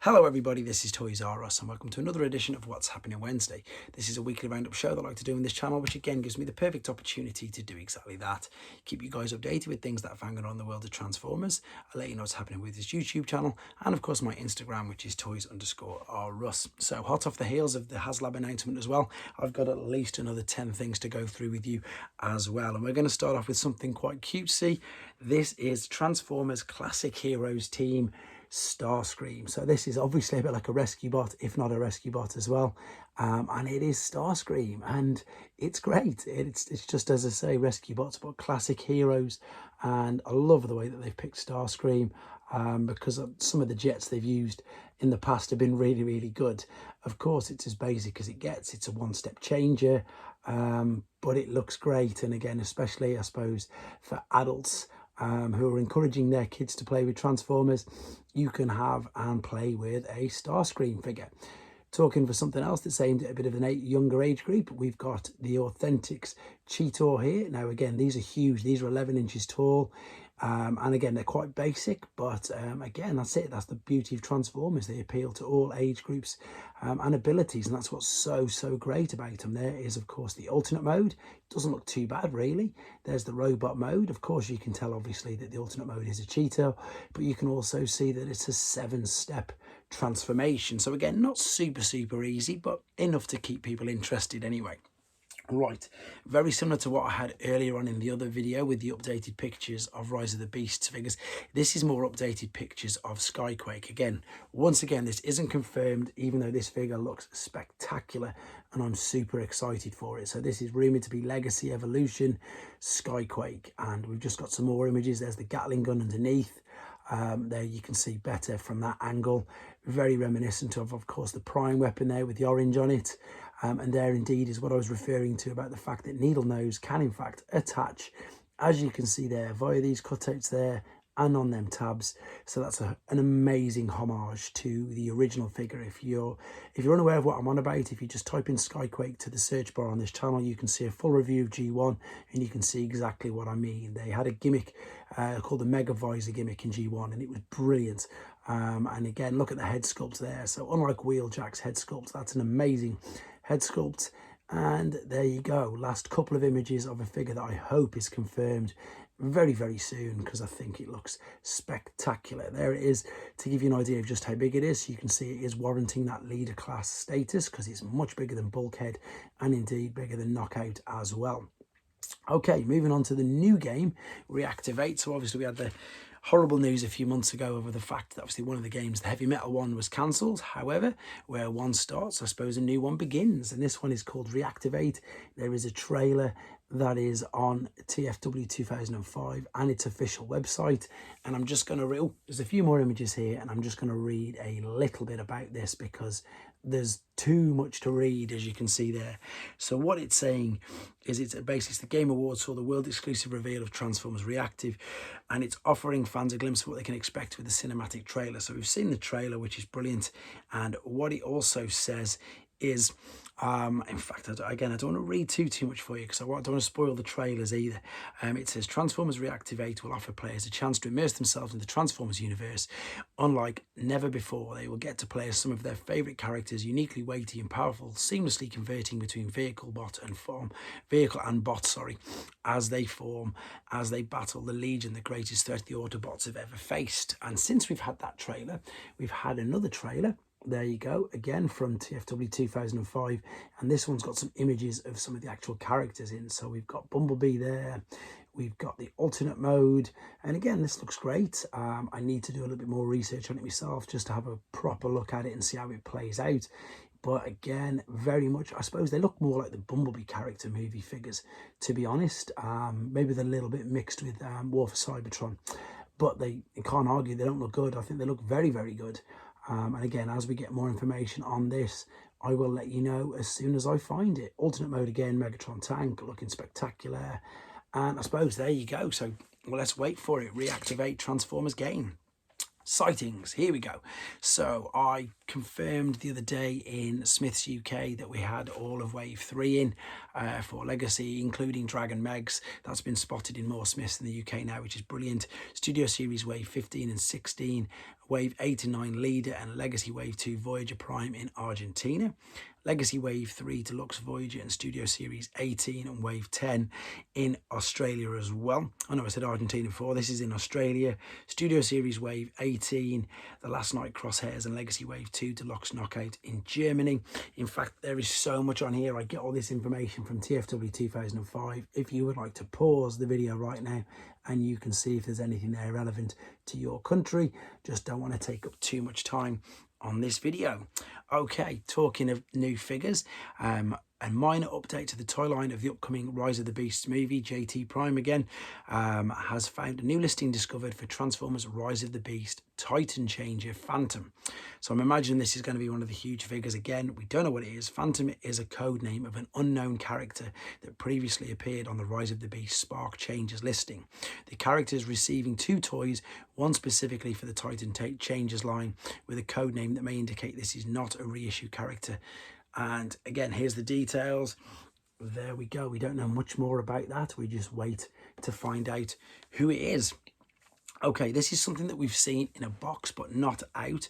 Hello everybody, this is Threezero and welcome to another edition of What's Happening Wednesday. This is a weekly roundup show that I like to do on this channel, which again gives me the perfect opportunity to do exactly that. Keep you guys updated with things that are hanging on in the world of Transformers. I'll let you know what's happening with this YouTube channel and of course my Instagram, which is toys_rus. So hot off the heels of the HasLab announcement as well, I've got at least another 10 things to go through with you as well. And we're going to start off with something quite cutesy. This is Transformers Classic Heroes team Starscream. So this is obviously a bit like a rescue bot, if not a rescue bot as well, and it is Starscream and it's great. It's just, as I say, rescue bots but classic heroes, and I love the way that they've picked Starscream because some of the jets they've used in the past have been really good. Of course, it's as basic as it gets. It's a one-step changer, but it looks great, and again, especially I suppose for adults who are encouraging their kids to play with Transformers, you can have and play with a Starscream figure. Talking for something else that's aimed at a bit of an younger age group, we've got the Authentics Cheetor here. Now again, these are huge, these are 11 inches tall, and again they're quite basic, but again that's it, that's the beauty of Transformers. They appeal to all age groups and abilities, and that's what's so great about them. There is of course the alternate mode. It doesn't look too bad really. There's the robot mode. Of course you can tell obviously that the alternate mode is a Cheetor, but you can also see that it's a 7-step transformation. So again, not super easy, but enough to keep people interested anyway. Right, very similar to what I had earlier on in the other video with the updated pictures of Rise of the Beasts figures. This is more updated pictures of Skyquake. Again, once again, this isn't confirmed, even though this figure looks spectacular and I'm super excited for it. So this is rumoured to be Legacy Evolution Skyquake, and we've just got some more images. There's the Gatling gun underneath. There you can see better from that angle. Very reminiscent of course, the Prime weapon there with the orange on it. And there indeed is what I was referring to about the fact that Needle Nose can in fact attach, as you can see there, via these cutouts there and on them tabs. So that's an amazing homage to the original figure. If you're unaware of what I'm on about, if you just type in Skyquake to the search bar on this channel, you can see a full review of G1 and you can see exactly what I mean. They had a gimmick called the Mega Visor gimmick in G1, and it was brilliant. And again, look at the head sculpt there. So unlike Wheeljack's head sculpt, that's an amazing head sculpt. And there you go, last couple of images of a figure that I hope is confirmed very soon, because I think it looks spectacular. There it is, to give you an idea of just how big it is. So you can see it is warranting that leader class status because it's much bigger than Bulkhead and indeed bigger than Knockout as well. Okay, moving on to the new game, Reactivate. So obviously we had the horrible news a few months ago over the fact that obviously one of the games, the heavy metal one, was cancelled. However, where one starts, I suppose a new one begins, and this one is called Reactivate. There is a trailer that is on TFW 2005 and its official website, and I'm just going to there's a few more images here, and I'm just going to read a little bit about this because there's too much to read, as you can see there. So what it's saying is it's basically the Game Awards for the world exclusive reveal of Transformers Reactive, and it's offering fans a glimpse of what they can expect with the cinematic trailer. So we've seen the trailer, which is brilliant, and what it also says is in fact, again, I don't want to read too much for you because I don't want to spoil the trailers either. It says Transformers Reactivate will offer players a chance to immerse themselves in the Transformers universe. Unlike never before, they will get to play as some of their favourite characters, uniquely weighty and powerful, seamlessly converting between vehicle and bot, as they battle the Legion, the greatest threat the Autobots have ever faced. And since we've had that trailer, we've had another trailer. There you go, again from TFW 2005, and this one's got some images of some of the actual characters in. So we've got Bumblebee there, we've got the alternate mode, and again, this looks great. I need to do a little bit more research on it myself just to have a proper look at it and see how it plays out. But again, very much, I suppose they look more like the Bumblebee character movie figures, to be honest. Maybe they're a little bit mixed with War for Cybertron, but you can't argue they don't look good. I think they look very good. And again, as we get more information on this, I will let you know as soon as I find it. Alternate mode again, Megatron tank, looking spectacular. And I suppose there you go. So let's wait for it. Reactivate Transformers game. sightings. Here we go. So I confirmed the other day in Smith's UK that we had all of wave 3 in for Legacy, including Dragon Megs. That's been spotted in more Smiths in the UK now, which is brilliant. Studio Series wave 15 and 16, wave 8 and 9 Leader, and Legacy wave 2 Voyager Prime in Argentina. Legacy Wave 3 Deluxe Voyager and Studio Series 18 and Wave 10 in Australia as well. I know I said Argentina before, this is in Australia. Studio Series Wave 18, The Last Night Crosshairs, and Legacy Wave 2 Deluxe Knockout in Germany. In fact, there is so much on here. I get all this information from TFW 2005. If you would like to pause the video right now and you can see if there's anything there relevant to your country, just don't want to take up too much time on this video. Okay, talking of new figures, a minor update to the toy line of the upcoming Rise of the Beasts movie. JT Prime again has found a new listing discovered for Transformers Rise of the Beast Titan Changer Phantom. So I'm imagining this is going to be one of the huge figures again. We don't know what it is. Phantom is a code name of an unknown character that previously appeared on the Rise of the Beast Spark Changers listing. The character is receiving 2 toys, one specifically for the Titan Changers line with a code name that may indicate this is not a reissue character. And again, here's the details. There we go. We don't know much more about that. We just wait to find out who it is. Okay, this is something that we've seen in a box but not out.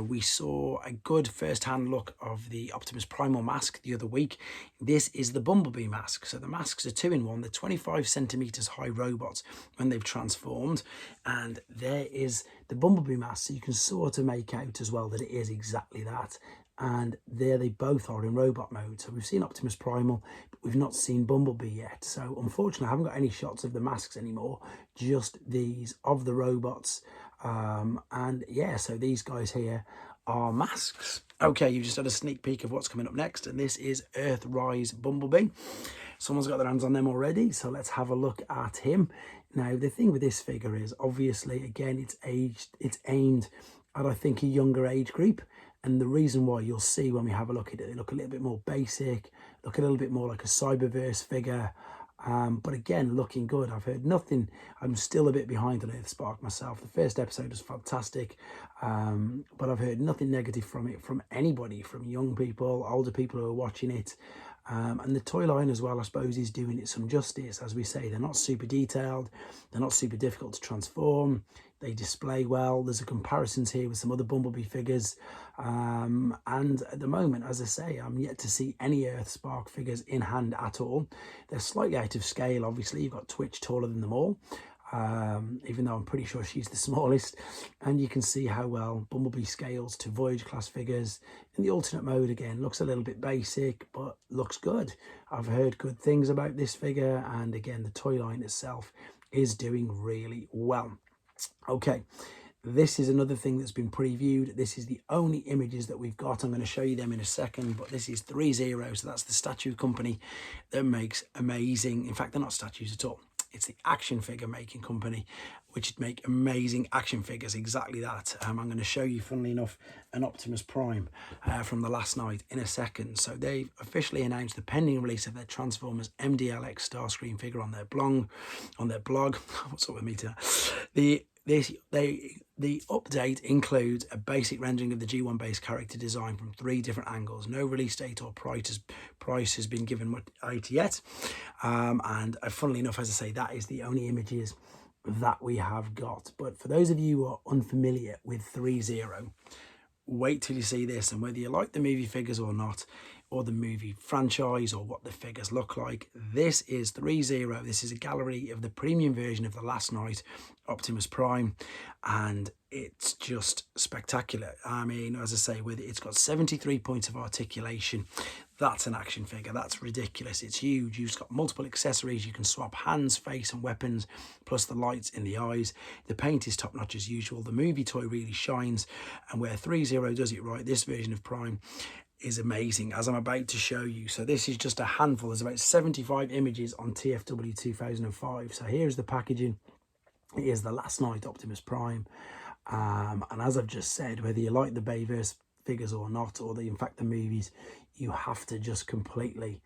We saw a good first-hand look of the Optimus Primal mask the other week. This is the Bumblebee mask. So the masks are 2-in-1. They're 25 centimeters high robots when they've transformed. And there is the Bumblebee mask. So you can sort of make out as well that it is exactly that. And there they both are in robot mode. So we've seen Optimus Primal, but we've not seen Bumblebee yet. So unfortunately, I haven't got any shots of the masks anymore, just these of the robots. And yeah, so these guys here are masks. Okay, you just had a sneak peek of what's coming up next, and this is Earthrise Bumblebee. Someone's got their hands on them already, so let's have a look at him. Now, the thing with this figure is, obviously, again, it's aimed at, I think, a younger age group. And the reason why, you'll see when we have a look at it, they look a little bit more basic, look a little bit more like a Cyberverse figure. But again, looking good. I've heard nothing. I'm still a bit behind on Earthspark myself. The first episode was fantastic, but I've heard nothing negative from it, from anybody, from young people, older people who are watching it. And the toy line as well, I suppose, is doing it some justice. As we say, they're not super detailed. They're not super difficult to transform. They display well. There's a comparisons here with some other Bumblebee figures. And at the moment, as I say, I'm yet to see any Earthspark figures in hand at all. They're slightly out of scale, obviously. You've got Twitch taller than them all. Even though I'm pretty sure she's the smallest. And you can see how well Bumblebee scales to Voyager class figures. In the alternate mode, again, looks a little bit basic, but looks good. I've heard good things about this figure, and again, the toy line itself is doing really well. Okay, this is another thing that's been previewed. This is the only images that we've got. I'm going to show you them in a second, but this is Threezero. So that's the statue company that makes amazing, in fact, they're not statues at all. It's the action figure making company, which make amazing action figures, exactly that. I'm going to show you, funnily enough, an Optimus Prime from the last night in a second. So they've officially announced the pending release of their Transformers MDLX Starscream figure on their blog. What's up with me today? The update includes a basic rendering of the G1 base character design from 3 different angles. No release date or price has been given out yet. And funnily enough, as I say, that is the only images that we have got. But for those of you who are unfamiliar with Threezero, wait till you see this, and whether you like the movie figures or not, or the movie franchise, or what the figures look like, this is Threezero. This is a gallery of the premium version of the Last Night Optimus Prime, and it's just spectacular. I mean, as I say, with it's got 73 points of articulation. That's an action figure. That's ridiculous. It's huge. You've got multiple accessories. You can swap hands, face, and weapons, plus the lights in the eyes. The paint is top notch as usual. The movie toy really shines, and where Threezero does it right, this version of Prime is amazing, as I'm about to show you. So this is just a handful. There's about 75 images on TFW 2005. So here's the packaging. It is the Last Night Optimus Prime. And as I've just said, whether you like the Bayverse figures or not, or in fact the movies, you have to just completely,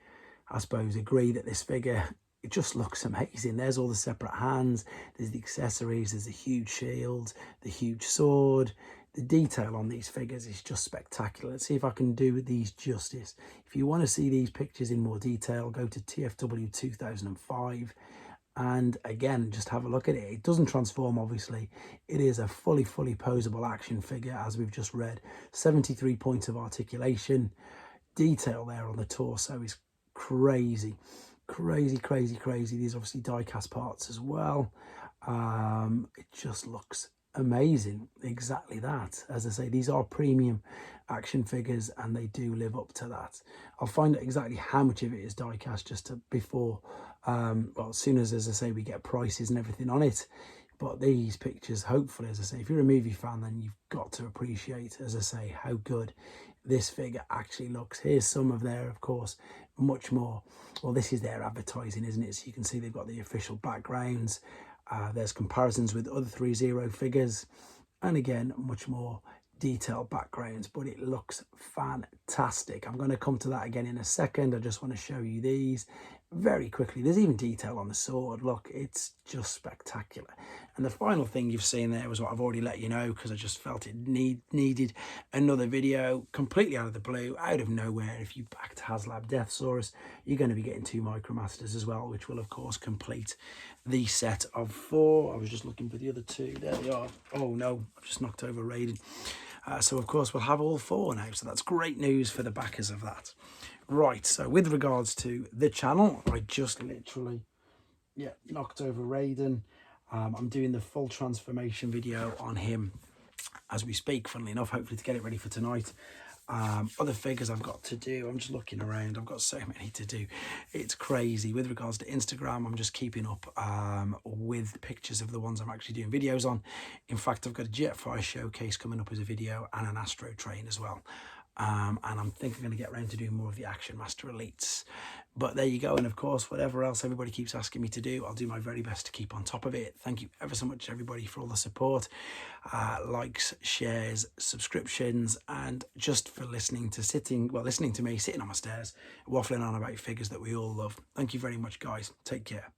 I suppose, agree that this figure it just looks amazing. There's all the separate hands, there's the accessories, there's the huge shield, the huge sword. The detail on these figures is just spectacular. Let's see if I can do these justice. If you want to see these pictures in more detail, go to TFW 2005. And again, just have a look at it. It doesn't transform, obviously. It is a fully posable action figure, as we've just read. 73 points of articulation. Detail there on the torso is crazy. Crazy. These obviously die-cast parts as well. It just looks amazing. Exactly that. As I say, these are premium action figures and they do live up to that. I'll find out exactly how much of it is die-cast just before, well, as soon as I say, we get prices and everything on it. But these pictures, hopefully, as I say, if you're a movie fan, then you've got to appreciate, as I say, how good this figure actually looks. Here's some of their, of course, much more. Well, this is their advertising, isn't it? So you can see they've got the official backgrounds. There's comparisons with other Threezero figures. And again, much more detailed backgrounds, but it looks fantastic. I'm going to come to that again in a second. I just want to show you these very quickly. There's even detail on the sword. Look, it's just spectacular. And the final thing you've seen there was what I've already let you know, because I just felt it needed another video completely out of the blue, out of nowhere. If you backed HasLab Deathsaurus, you're going to be getting 2 Micromasters as well, which will of course complete the set of 4. I was just looking for the other 2. There they are. Oh no, I've just knocked over Raiden. So of course we'll have all 4 now, so that's great news for the backers of that. Right, so with regards to the channel, I just literally knocked over Raiden. I'm doing the full transformation video on him as we speak, funnily enough, hopefully to get it ready for tonight. Other figures I've got to do, I'm just looking around, I've got so many to do, it's crazy. With regards to Instagram, I'm just keeping up with pictures of the ones I'm actually doing videos on. In fact, I've got a Jetfire showcase coming up as a video and an Astro Train as well. And I'm thinking I'm going to get around to doing more of the Action Master Elites. But there you go. And of course, whatever else everybody keeps asking me to do, I'll do my very best to keep on top of it. Thank you ever so much, everybody, for all the support, likes, shares, subscriptions, and just for listening to me sitting on my stairs, waffling on about figures that we all love. Thank you very much, guys. Take care.